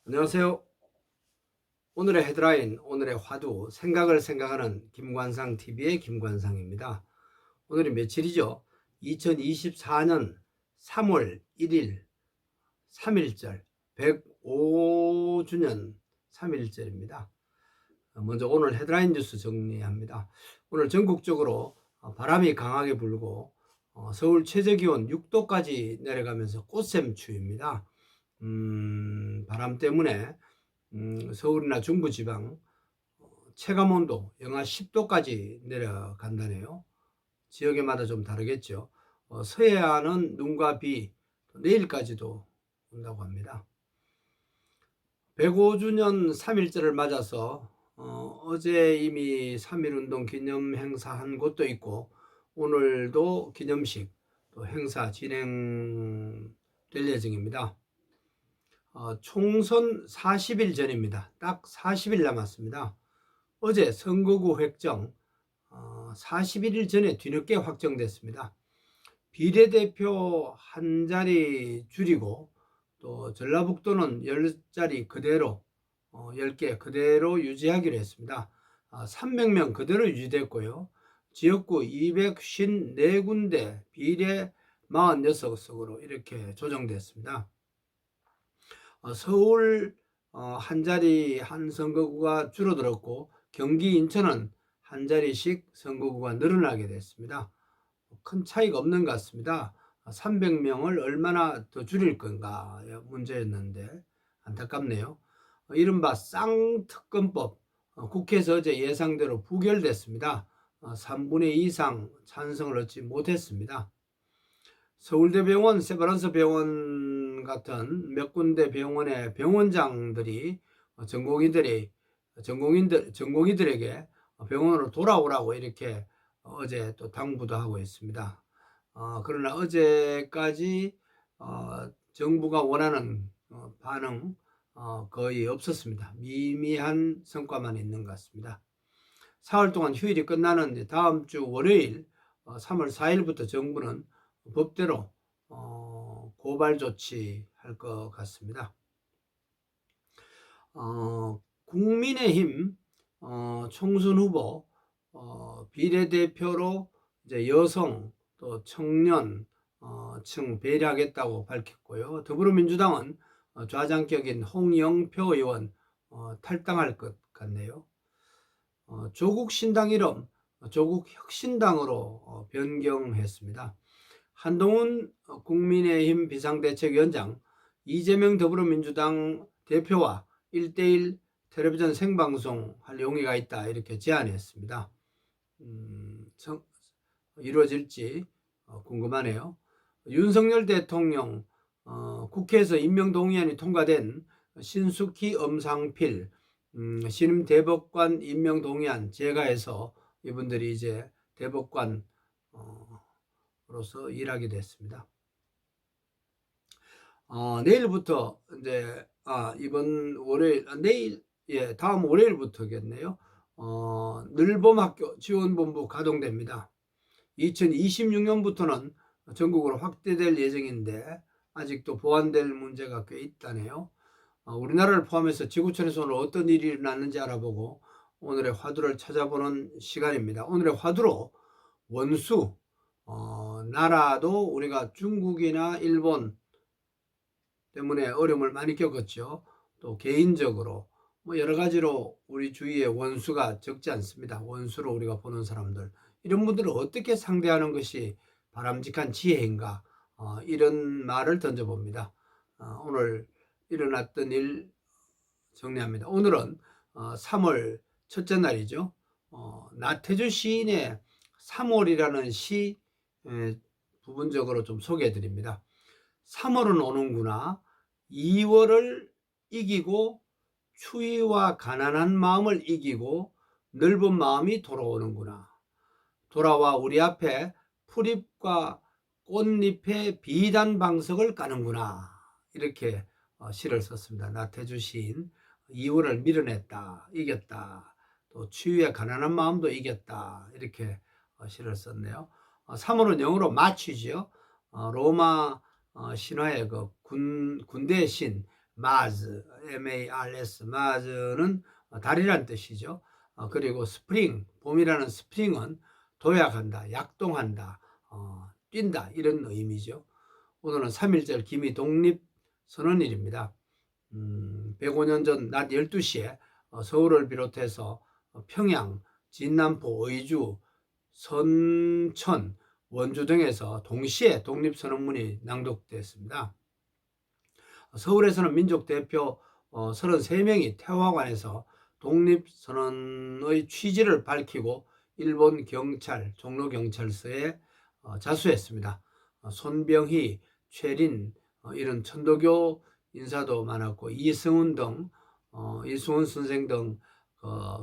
안녕하세요. 오늘의 헤드라인, 오늘의 화두, 생각을 생각하는 김관상TV의 김관상입니다. 오늘이 며칠이죠? 2024년 3월 1일 3일절, 105주년 3일절입니다. 먼저 오늘 헤드라인 뉴스 정리합니다. 오늘 전국적으로 바람이 강하게 불고 서울 최저기온 6도까지 내려가면서 꽃샘추위입니다. 바람 때문에 서울이나 중부지방 체감온도 영하 10도까지 내려간다네요. 지역에마다 좀 다르겠죠. 서해안은 눈과 비, 내일까지도 온다고 합니다. 105주년 3일절을 맞아서 어제 이미 3.1운동 기념 행사한 곳도 있고 오늘도 기념식 또 행사 진행될 예정입니다. 총선 40일 전입니다. 딱 40일 남았습니다. 어제 선거구 획정 41일 전에 뒤늦게 확정됐습니다. 비례대표 한 자리 줄이고 또 전라북도는 10자리 그대로 10개 그대로 유지하기로 했습니다. 300명 그대로 유지됐고요. 지역구 254군데 비례 46석으로 이렇게 조정됐습니다. 서울 한 자리 한 선거구가 줄어들었고 경기 인천은 한 자리씩 선거구가 늘어나게 됐습니다. 큰 차이가 없는 것 같습니다. 300명을 얼마나 더 줄일 건가 문제였는데 안타깝네요. 이른바 쌍특검법 국회에서 어제 예상대로 부결됐습니다. 3분의 2 이상 찬성을 얻지 못했습니다. 서울대병원, 세브란스 병원 같은 몇 군데 병원의 병원장들이 전공의들에게 병원으로 돌아오라고 이렇게 어제 또 당부도 하고 있습니다. 그러나 어제까지 정부가 원하는 반응 거의 없었습니다. 미미한 성과만 있는 것 같습니다. 4월 동안 휴일이 끝나는 다음 주 월요일 3월 4일부터 정부는 법대로 고발 조치할 것 같습니다. 국민의힘 총선 후보 비례대표로 이제 여성 또 청년 층 배려하겠다고 밝혔고요. 더불어민주당은 좌장격인 홍영표 의원 탈당할 것 같네요. 조국 신당 이름 조국 혁신당으로 변경했습니다. 한동훈 국민의힘 비상대책위원장, 이재명 더불어민주당 대표와 1대1 텔레비전 생방송 할 용의가 있다 이렇게 제안했습니다. 이루어질지 궁금하네요. 윤석열 대통령 국회에서 임명동의안이 통과된 신숙희 엄상필 신임 대법관 임명동의안 제가해서 이분들이 이제 대법관 로서 일하게 됐습니다. 내일부터 이제 이번 월요일 내일 다음 월요일부터겠네요. 늘봄학교 지원본부 가동됩니다. 2026년부터는 전국으로 확대될 예정인데 아직도 보완될 문제가 꽤 있다네요. 우리나라를 포함해서 지구촌에서 오늘 어떤 일이 일어났는지 알아보고 오늘의 화두를 찾아보는 시간입니다. 오늘의 화두로 원수 나라도 우리가 중국이나 일본 때문에 어려움을 많이 겪었죠. 또 개인적으로 여러 가지로 우리 주위에 원수가 적지 않습니다. 원수로 우리가 보는 사람들, 이런 분들을 어떻게 상대하는 것이 바람직한 지혜인가, 이런 말을 던져봅니다. 오늘 일어났던 일 정리합니다. 오늘은 3월 첫째 날이죠. 나태주 시인의 3월이라는 시 부분적으로 좀 소개해 드립니다. 3월은 오는구나. 2월을 이기고 추위와 가난한 마음을 이기고 넓은 마음이 돌아오는구나. 돌아와 우리 앞에 풀잎과 꽃잎의 비단 방석을 까는구나. 이렇게 시를 썼습니다. 나태주 시인. 2월을 밀어냈다, 이겼다. 또 추위와 가난한 마음도 이겼다. 이렇게 시를 썼네요. 3월은 영어로 마치죠. 로마 신화의 그 군대의 신 마즈, MARS, 마즈는 달이란 뜻이죠. 그리고 스프링, 봄이라는 스프링은 도약한다, 약동한다, 뛴다 이런 의미죠. 오늘은 3.1절 기미 독립선언일입니다. 105년 전 낮 12시에 서울을 비롯해서 평양, 진남포, 의주, 선천, 원주 등에서 동시에 독립선언문이 낭독됐습니다. 서울에서는 민족대표 33명이 태화관에서 독립선언의 취지를 밝히고 일본 경찰, 종로경찰서에 자수했습니다. 손병희, 최린 이런 천도교 인사도 많았고 이승훈 등 이승훈 선생 등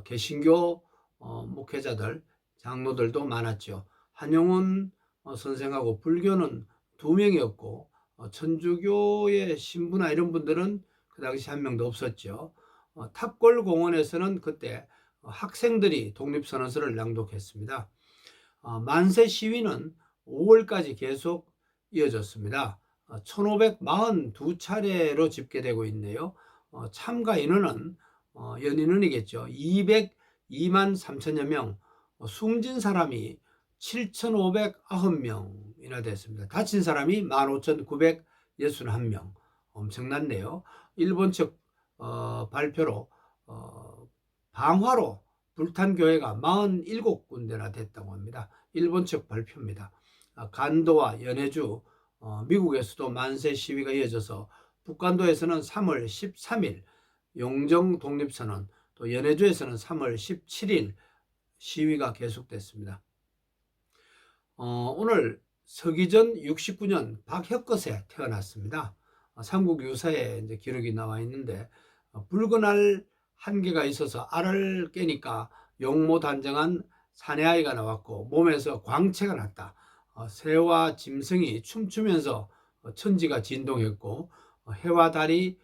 개신교 목회자들, 장로들도 많았죠. 한용운 선생하고 불교는 2명이었고 천주교의 신부나 이런 분들은 그 당시 한 명도 없었죠. 탑골공원에서는 그때 학생들이 독립선언서를 낭독했습니다. 만세 시위는 5월까지 계속 이어졌습니다. 1542차례로 집계되고 있네요. 참가 인원은 연인원이겠죠. 202만 3천여 명, 숨진 사람이 7,509명이나 됐습니다. 다친 사람이 15,961명. 엄청났네요. 일본 측 발표로 방화로 불탄 교회가 47군데나 됐다고 합니다. 일본 측 발표입니다. 간도와 연해주, 미국에서도 만세 시위가 이어져서 북간도에서는 3월 13일 용정 독립선언, 또 연해주에서는 3월 17일 시위가 계속됐습니다. 오늘 서기전 69년 박혁것에 태어났습니다. 삼국 유사에 이제 기록이 나와 있는데 붉은 알 한 개가 있어서 알을 깨니까 용모단정한 사내아이가 나왔고 몸에서 광채가 났다. 새와 짐승이 춤추면서 천지가 진동했고 해와 달이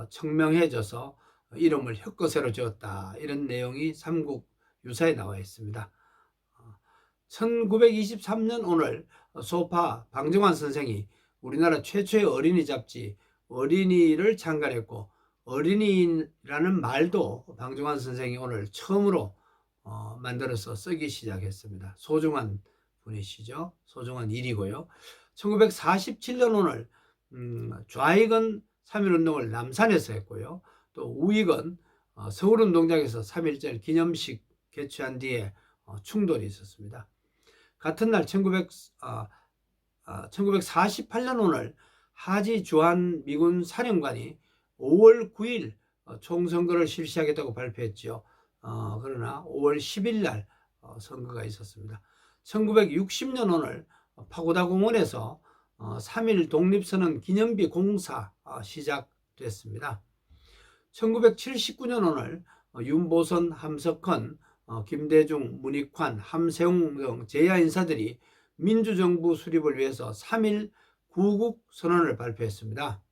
청명해져서 이름을 혁거세로 지었다. 이런 내용이 삼국 유사에 나와 있습니다. 1923년 오늘 소파 방정환 선생이 우리나라 최초의 어린이 잡지 어린이를 창간했고 어린이라는 말도 방정환 선생이 오늘 처음으로 만들어서 쓰기 시작했습니다. 소중한 분이시죠. 소중한 일이고요. 1947년 오늘 좌익은 3.1운동을 남산에서 했고요. 또 우익은 서울운동장에서 3.1절 기념식 개최한 뒤에 충돌이 있었습니다. 같은 날 1948년 오늘 하지 주한 미군 사령관이 5월 9일 총선거를 실시하겠다고 발표했죠. 그러나 5월 10일 날 선거가 있었습니다. 1960년 오늘 파고다 공원에서 3.1 독립선언 기념비 공사 시작됐습니다. 1979년 오늘 윤보선, 함석헌, 김대중, 문익환, 함세웅 등 제야 인사들이 민주정부 수립을 위해서 3.1 구국 선언을 발표했습니다.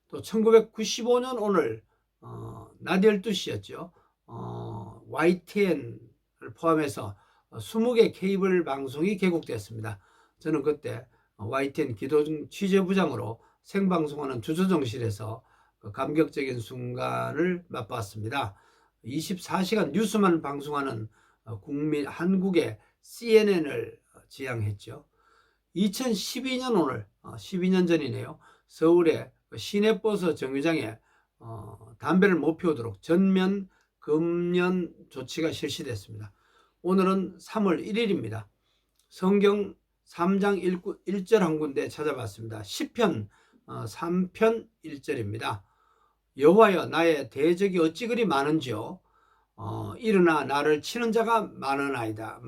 또 1995년 오늘 낮 12시였죠. YTN을 포함해서 20개 케이블 방송이 개국됐습니다. 저는 그때 YTN 기동 취재부장으로 생방송하는 주조정실에서 그 감격적인 순간을 맛봤습니다. 24시간 뉴스만 방송하는 국민 한국의 CNN을 지향했죠. 2012년 오늘 12년 전이네요. 서울의 시내버스 정류장에 담배를 못 피우도록 전면 금연 조치가 실시됐습니다. 오늘은 3월 1일입니다. 성경 3장 1절 한 군데 찾아봤습니다. 시편 3편 1절입니다. 여호와여 나의 대적이 어찌 그리 많은지요. 일어나 나를 치는 자가 많으나이다.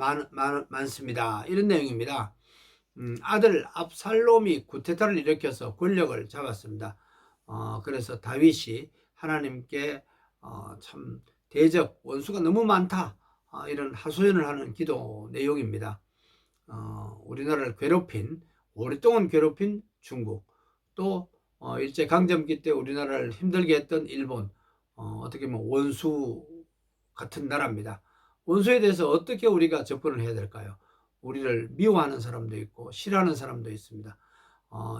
많습니다. 이런 내용입니다. 아들 압살롬이 구테타를 일으켜서 권력을 잡았습니다. 그래서 다윗이 하나님께 참 대적 원수가 너무 많다. 이런 하소연을 하는 기도 내용입니다. 우리나라를 오랫동안 괴롭힌 중국, 또 일제강점기 때 우리나라를 힘들게 했던 일본, 어떻게 보면 원수 같은 나라입니다. 원수에 대해서 어떻게 우리가 접근을 해야 될까요? 우리를 미워하는 사람도 있고 싫어하는 사람도 있습니다.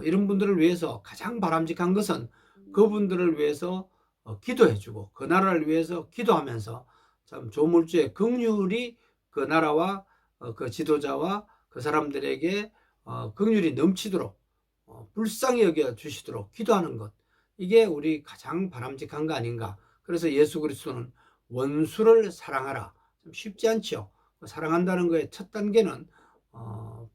이런 분들을 위해서 가장 바람직한 것은 그분들을 위해서 기도해주고 그 나라를 위해서 기도하면서 참 조물주의 긍휼이 그 나라와 그 지도자와 그 사람들에게 긍휼이 넘치도록 불쌍히 여겨 주시도록 기도하는 것, 이게 우리 가장 바람직한 거 아닌가. 그래서 예수 그리스도는 원수를 사랑하라. 좀 쉽지 않죠. 사랑한다는 거의 첫 단계는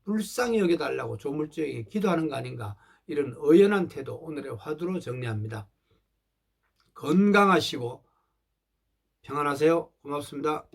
불쌍히 여겨달라고 조물주에게 기도하는 거 아닌가. 이런 의연한 태도, 오늘의 화두로 정리합니다. 건강하시고 평안하세요. 고맙습니다.